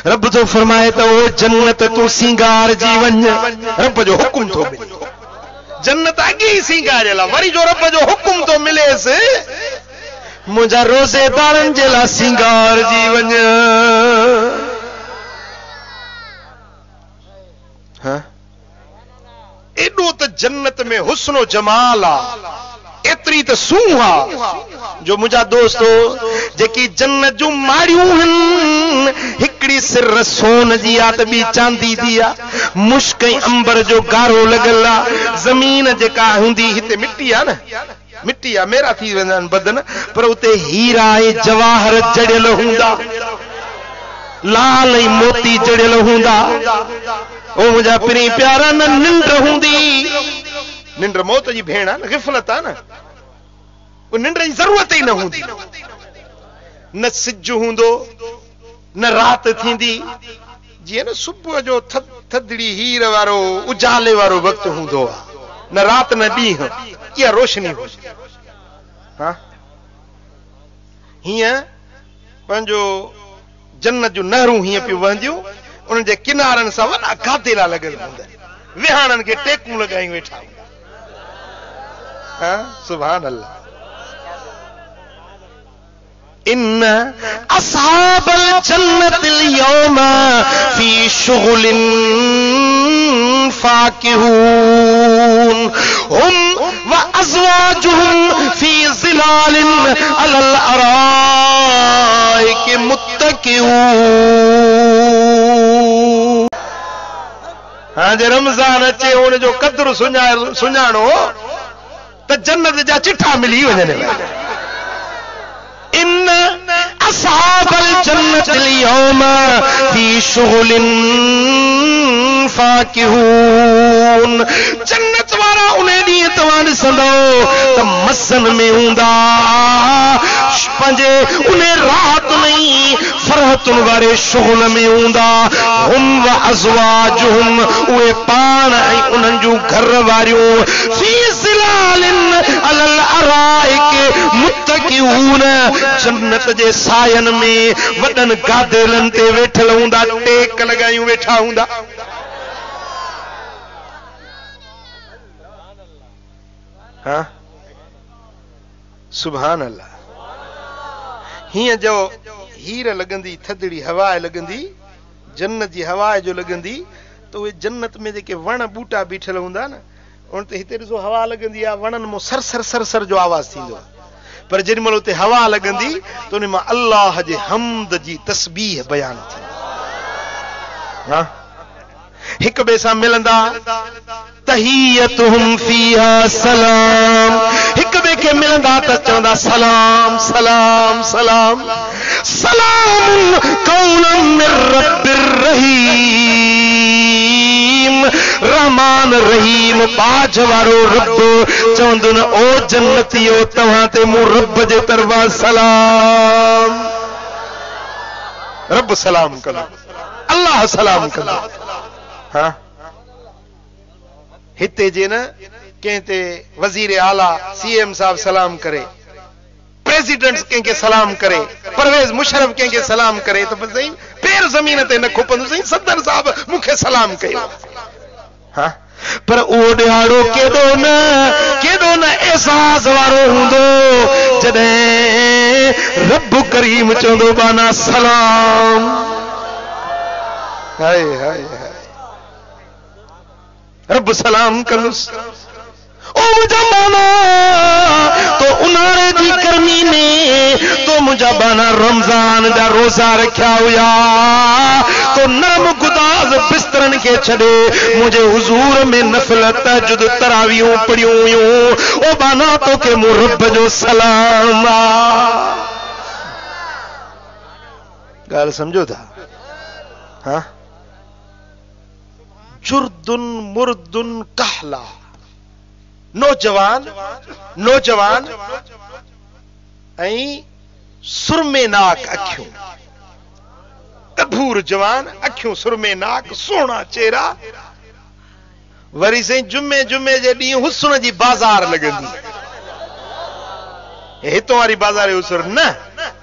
रब तो फरमाए तो वो जन्नत तू सिंगार जी वञ, रब जो हुकुम तो मिले। जन्नत अगे ही सिंगार ला, वरी जो रब जो हुकुम तो मिले से मुझा रोज़ेदारन जे ला सिंगार जी वञ। हाँ एडो तो जन्नत में हुस्नो जमाल आ, एतरी तो सूह आ जो मुझा दोस्तो जेकी जन्नत जो मारियूं हन, हिकड़ी सिर सोन जी आ त बी चांदी दी आ, मुश्क अंबर जो गारो लगल आ, जमीन जेका हुंदी हिते मिट्टी आ न, मिट्टी आ मेरा थी वेंदा बदन, पर उते हीरा ऐं जवाहर जड़ियल हुंदा, लाल ऐं मोती जड़ियल हुंदा। ओ मुझा पिरी प्यारा न निंड हुंदी, निंड मौत जी भेण आ न, गिफलत आ न, वो निंड जी जरूरत ही न हुंदी, न सिज हुंदो न रात थींदी, जीअं न सुबुह जो थधड़ी हीर वारो उजाले वारो वक्त हुंदो आ, न रात न ॾींहुं, इहा रोशनी हुंदी। हाँ हीअं पंहिंजो जन्नत जूं नहरूं हीअं पियूं वहंदियूं, उन्हनि जे किनारनि सां वॾा गादेला लॻल हूंदा, विहाणनि खे टेकूं लॻाई वेठा हूंदा। हाँ सुभान अल्लाह। इन अस्हाबल जन्नतिल यौमा फी शुगुलिन फाकिहून हुम व अज़वाजुहुम फी ज़िलालिन अलल अराइक मुत्तकिऊन। हाँ जे रमज़ान अचे उन जो कदर सुञाणो त जन्नत जा चिठा मिली वञनि। इन अस्हाबल जन्नतिल यौमा फी शुगुलिन फाकिहून, जन्नत वारा उन ॾींहुं तव्हां ॾिसंदो त मसन में हूंदा, पंहिंजे उन राहतुनि फरहतुनि वारे शुगुल में हूंदा। हुम व अज़वाजुहुम, उहे पाण ऐं उन्हनि जूं घर वारियूं फी ज़िलालिन अलल अराइक मुत्तकिऊन, जन्नत जे सायन में वॾनि गादेलनि ते वेठल हूंदा, टेक लॻायूं वेठा हूंदा। हाँ सुभान अल्लाह। हीअं जो हीर लॻंदी, थधड़ी हवा लॻंदी, जन्नत जी हवा जो लॻंदी, त उहे जन्नत में जेके वण बूटा बीठल हूंदा न, उन ते हिते ॾिसो हवा लॻंदी आहे, वणनि मां सर सर सर सर जो आवाज़ थींदो आहे, पर जेॾी महिल उते हवा लॻंदी त उन मां अल्लाह जे हम्द जी तस्बीह बयान थींदी। हाँ हिक ॿिए सां मिलंदा, तहियतुहुम फीहा सलाम, हिक ॿिए खे मिलंदा त चवंदा सलाम सलाम सलाम, सलाम कौलन मिर रब्बिर रहीम, रहमान रहीम बाज वारो रब चवंदो न, ओ जन्नतियो तव्हां ते मूं रब जे तरफ़ां सलाम। रब सलाम कंदो, अल्लाह सलाम कंदो। हाँ हिते जे न कंहिं ते वज़ीर आला सीएम साहब सलाम करे, प्रेसिडेंट कंहिंखे सलाम करे, परवेज मुशर्रफ कंहिंखे सलाम करे, त सही पैर ज़मीन ते न खुपंदो, सही सदर साहब मूंखे सलाम कयो। हाँ पर उहो ॾियारो केॾो न एहसास वारो हूंदो जॾहिं रब करीम चवंदो बाना सलाम। हाय हाय हाय, रब सलाम कंदुसि। ओ मुझा बाना तो उन्हारे जी गर्मी में तो मुझा बाना रमजान जा रोजा रखिया हुया, तो नरम गुदाज बिस्तरन के छड़े मुझे हुजूर में नफिल तहज्जुद तरावियूं पढ़ियूं हुयूं। ओ बाना तो के मूं रब जो सलाम आ। गाल समझो था? हाँ जुर्दुन मुर्दुन कहला, नौजवान ऐं सुरमेनाक अखियूं, अभूर जवान अखियूं सुरमेनाक, सुहिणा चेहरा, वरी से जुमे जे ॾींहुं हुस्न जी बाज़ार लॻंदी। हितों वारी बाज़ार हुस्न न,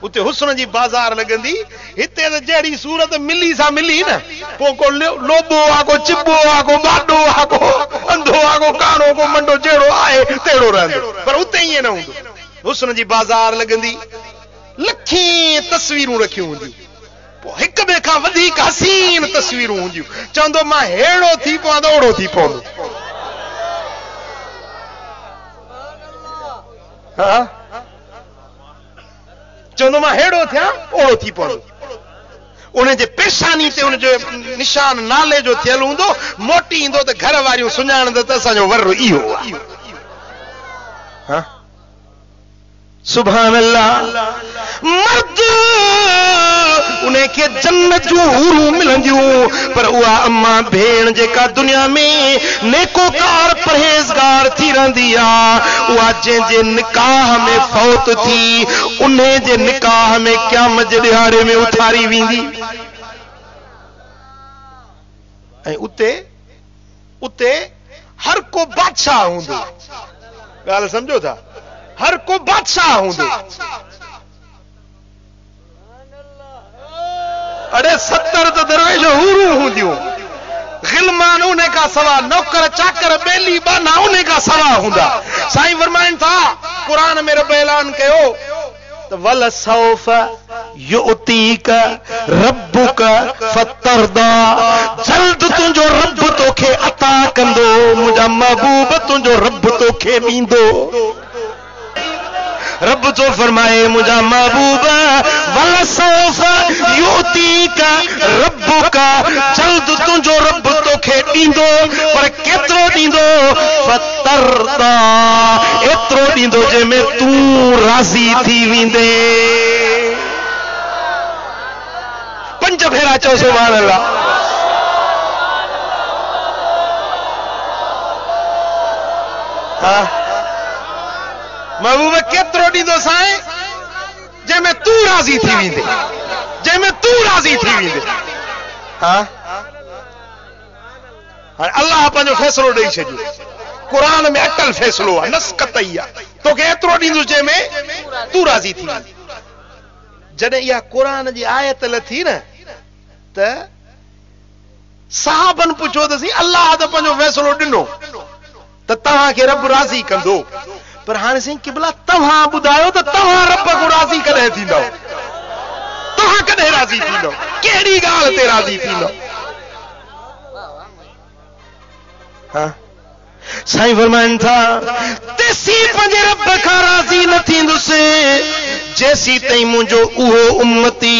उते हुस्न जी बाजार लगंदी हिते त जहिड़ी सूरत मिली सा मिली न पोइ को लोबो आ को चिबो आ को बाडो आ को अंधो आ को कानो को मंडो जहिड़ो आहे तहिड़ो रहंदो पर उते ईअं न हूंदो हुस्न जी बाजार लगंदी लखीं तस्वीरूं रखियूं हूंदियूं पोइ हिक ॿिए खां वधीक हसीन तस्वीरूं हूंदियूं चवंदो मां हेड़ो थी पवां त ओड़ो थी पवंदो हा चवंदो मां हेड़ो थियां ओड़ो थी पवंदो उन जे पेशानी ते उन जो निशान नाले जो थियल हूंदो मोटी ईंदो त घर वारियूं सुञाणंदो त असांजो वर इहो आहे हा सुभान अल्लाह मर्द उनखे जन्नत जूं हूरूं मिलंदियूं पर उहा अम्मा भेण जेका दुनिया में नेकोकार परहेज़गार थी रहंदी आहे उहा जंहिंजे निकाह में फौत थी उन जे निकाह में क़यामत जे ॾिहाड़े में उथारी वेंदी ऐं उते उते हर को बादशाह हूंदो ॻाल्हि सम्झो था हर को बादशाह हूंदो अरे 70 तो दरवेश हूरूं हूंदियूं गिलमान उन का सवा नौकर चाकर बेली बाना उन का सवा हूंदा साईं फरमाइन था कुरान में रब ऐलान कयो त वल सौफ युतीक रब्बुक फतरदा जल्द तुंहिंजो रब तोखे अता कंदो मुंहिंजा महबूब तुंहिंजो रब तोखे ॾींदो रब तो फरमाए मुझा महबूब वलसौफ युतीक रब्बुक जल्द तुंहिंजो रब तोखे ॾींदो पर केतिरो ॾींदो फतरदा एतिरो ॾींदो जंहिंमें तूं राज़ी थी वेंदे पंज भेरा चओ सुभान अल्लाह हा महबूब केतिरो ॾींदो साईं जंहिंमें तूं राज़ी थी वेंदे जंहिंमें तूं राज़ी थी वेंदे हा हाणे अल्लाह पंहिंजो फ़ैसिलो ॾेई छॾियो क़ुरान में अटल फ़ैसिलो आहे नस कतई आहे तोखे एतिरो ॾींदुसि जंहिंमें तूं राज़ी थी वेंदे जॾहिं इहा क़ुरान जी आयत लथी न त साहबनि पुछो त साईं अल्लाह त पंहिंजो फ़ैसिलो ॾिनो त तव्हांखे रब राज़ी कंदो पर हाणे साईं क़िबला तव्हां ॿुधायो त तव्हां रब को राज़ी कॾहिं थींदो तव्हां कॾहिं राज़ी थींदो कहिड़ी ॻाल्हि ते राज़ी थींदो हा साईं फरमाइनि था तेसी पंहिंजे रब खां राज़ी न थींदुसि जेसी ताईं मुंहिंजो उहो उम्मती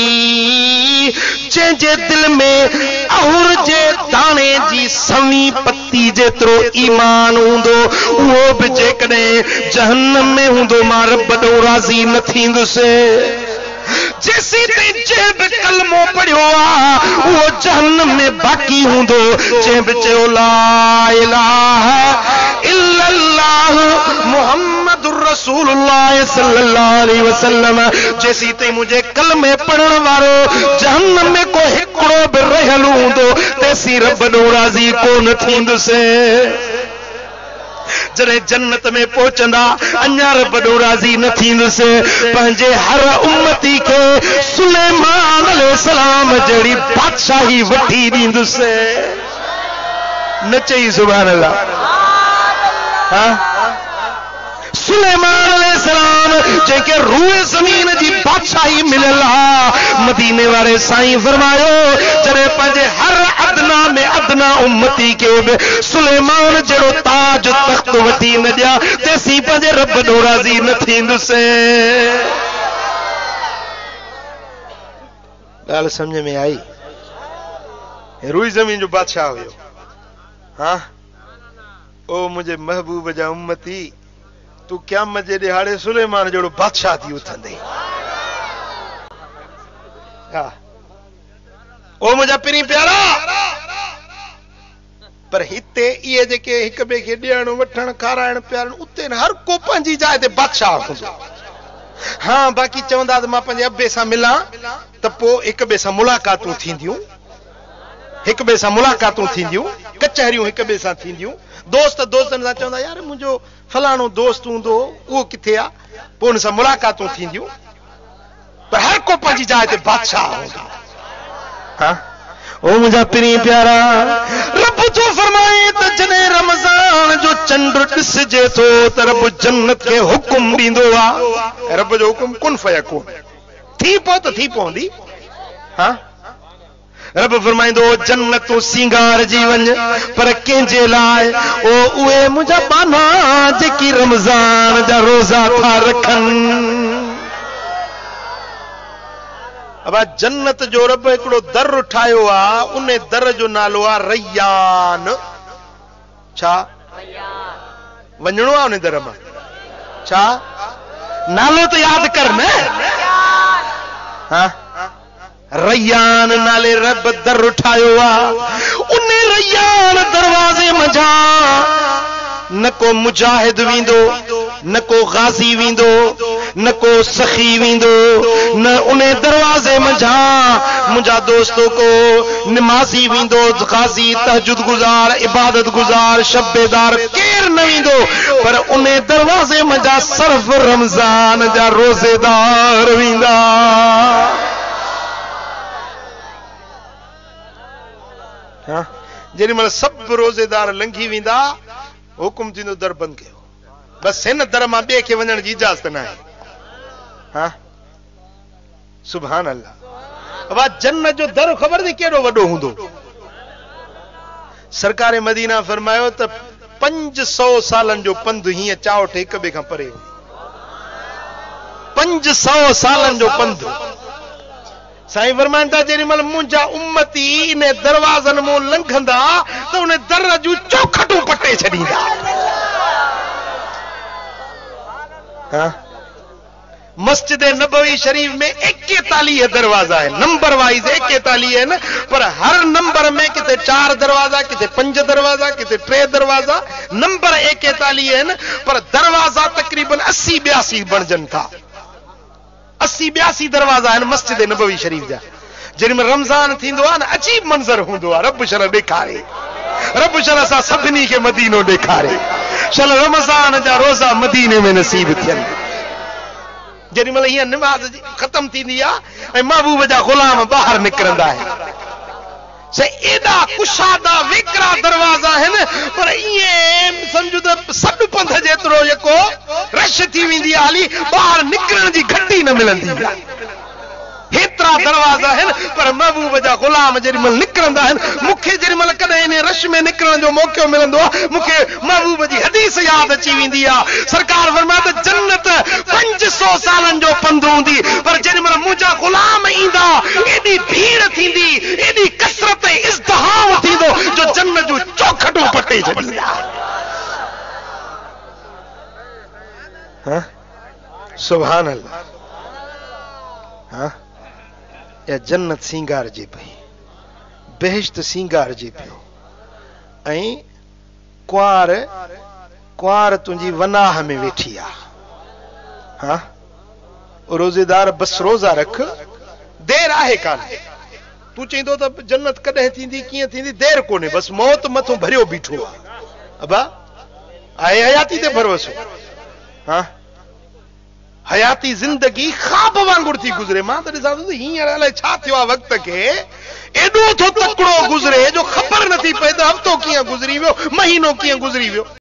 जंहिंजे दिल में अहुर जे दाणे जी सवी पत्ती जेतिरो ईमान हूंदो उहो बि जेकॾहिं जहन्नम में हूंदो मां रब ॾों राज़ी न थींदुसि जेसी ताईं जंहिं बि कलमो पढ़ियो आहे उहो जहन्नम में बाक़ी हूंदो जंहिं बि चयो ला इलाहा इल्लल्लाह मुहम्मदुर रसूलुल्लाह सल्लल्लाहु अलैहि वसल्लम जेसी ताईं मुंहिंजे कलमे पढ़ण वारो जहन्नम में को हिकिड़ो बि रहियल हूंदो तेसी रब ॾों राज़ी कोन थींदुसि जॾहिं जन्नत में पहुचंदा अञा रब ॾों राज़ी न थींदुसि पंहिंजे हर उम्मती खे सुलेमान अलैहिस्सलाम जहिड़ी बादशाही वठी ॾींदुसि न चई सुभान अल्लाह हा सुलेमान अलैहिस्सलाम जंहिंखे रूए ज़मीन जी बादशाही मिलियल आहे मदीने वारे साईं फरमायो जॾहिं पंहिंजे हर अदना में अदना उम्मती खे बि सुलेमान जहिड़ो ताज तख्त वठी न ॾिया तेसी पंहिंजे रब ॾों राज़ी न थींदुसि ॻाल्हि सम्झ में आई रूए ज़मीन जो बादशाह हुयो हा ओ मुंहिंजे महबूब जा उम्मती तू क़यामत जे ॾिहाड़े सुलेमान जहिड़ो बादशाह थी उथंदे हा ओ मुंहिंजा पिरी प्यारा पर हिते इहे जेके हिक ॿिए खे ॾियण वठण खाराइण पियारण उते न हर को पंहिंजी जाइ ते बादशाह हूंदो हा बाक़ी चवंदा त मां पंहिंजे अबे सां मिलां त पोइ हिक ॿिए सां मुलाक़ातूं थींदियूं हिक ॿिए सां मुलाक़ातूं थींदियूं कचहरियूं हिक ॿिए सां थींदियूं दोस्त दोस्तनि सां चवंदा यार मुंहिंजो फलाणो दोस्त हूंदो उहो किथे आहे पोइ हुन सां मुलाक़ातूं थींदियूं पर हर को पंहिंजी जाइ ते बादशाह हूंदो। हाँ ओ मुझा पिरी प्यारा रब जो फरमाए त जने रमजान जो चंड ॾिसजे थो त रब जन्नत के हुकुम ॾींदो आहे। रब जो हुकुम कुन फयकून थी पो त थी पवंदी। हाँ रब फरमाइंदो जन्नत तूं सिंगार जी वञ पर कंहिंजे लाइ ओ उहे मुंहिंजा बाना जेकी रमज़ान जा रोज़ा था रखनि। अब जन्नत जो रब हिकिड़ो दर ठाहियो आहे, उन दर जो नालो आहे रैयान। छा वञणो आहे उन दर मां? छा नालो त यादि कर न। हाँ रैयान नाले रब दर ठाहियो आहे। उन रैयान दरवाज़े मंझा न को मुजाहिद वेंदो, न को गाज़ी वेंदो, न को सखी वेंदो, न उन दरवाज़े मंझा मुंहिंजा दोस्तों को नमाज़ी वेंदो, गाज़ी तहजुद गुज़ार इबादत गुज़ार शब्बेदार केर न वेंदो, पर उन दरवाज़े मंझा सिर्फ रमज़ान जा रोज़ेदार वेंदा। हाँ जेॾी महिल सभु रोज़ेदार लंघी वेंदा हुकुम थींदो दर बंदि कयो। बस हिन दर मां ॿिए खे वञण जी इजाज़त न आहे। हाँ सुभान अल्लाह। अब जन्नत जो दर ख़बर थी केॾो वॾो हूंदो। सरकार मदीना फरमायो त 500 सालनि जो पंधु हीअं चावट हिक ॿिए खां परे। 500 सालनि जो पंधु। साईं फरमाइनि था जेॾी महिल मुंहिंजा उम्मती इन दरवाज़नि मां लंघंदा त उन दर जूं चौखटूं पटे छॾींदा। हाँ मस्जिद नबवी शरीफ में 41 दरवाजा है, नंबर वाइज 41 है, पर हर नंबर में किते 4 दरवाजा, किते 5 दरवाजा, किते 3 दरवाजा, नंबर 41 है, पर दरवाजा तकरीबन 80-82 बणजन था। 80-82 दरवाजा है मस्जिद नबवी शरीफ जा। जेॾी महिल रमज़ान थींदो आहे न अजीब मंज़र हूंदो आहे। रब शल ॾेखारे, रब शल सां सभिनी खे मदीनो ॾेखारे, शल रमज़ान जा रोज़ा मदीने में नसीब थियनि। जेॾी महिल हीअं निमाज़ ख़त्म थींदी आहे ऐं महबूब जा ग़ुलाम ॿाहिरि निकिरंदा आहिनि। एॾा कुशादा वेकरा दरवाज़ा आहिनि, पर ईअं सम्झो त सॾु पंध जेतिरो जेको रश थी वेंदी आहे हली ॿाहिरि निकिरण जी घटी न मिलंदी आहे। हेतिरा दरवाज़ा आहिनि, पर महबूब जा ग़ुलाम जेॾी महिल निकिरंदा आहिनि, मूंखे जेॾी महिल कॾहिं इन रश में निकिरण जो मौक़ो मिलंदो आहे, मूंखे महबूब जी हदीस यादि अची वेंदी आहे। सरकार फरमाए त जन्नत 500 सालनि जो पंधु हूंदी, पर जेॾी महिल मुंहिंजा ग़ुलाम ईंदा एॾी भीड़ थींदी, एॾी कसरत इज़्तिहाम थींदो जो जन्नत जूं चौखटूं पटे छॾींदा। हाँ सुभान अल्लाह। हाँ या जन्नत सिंगार जे पई, बेहिश्त सिंगार जे पियो, ऐं कुआर तुंहिंजी वनाह में वेठी आ। हाँ रोज़ेदार बस रोज़ा रख, देर आहे कान। तू चईंदो त जन्नत कॾहिं थींदी कीअं थींदी, देर कोन्हे, बस मौत मथो भरियो बीठो आहे। अबा आहे हयाती ते भरोसो। हाँ हयाती जिंदगी ख्वाब वांगुर थी गुज़रे। मां त ॾिसां थो हींअर अलाए छा थियो आहे, वक़्त खे एॾो थो तकिड़ो गुज़रे जो ख़बर नथी पए त हफ़्तो कीअं गुज़री वियो, महीनो कीअं गुज़री वियो।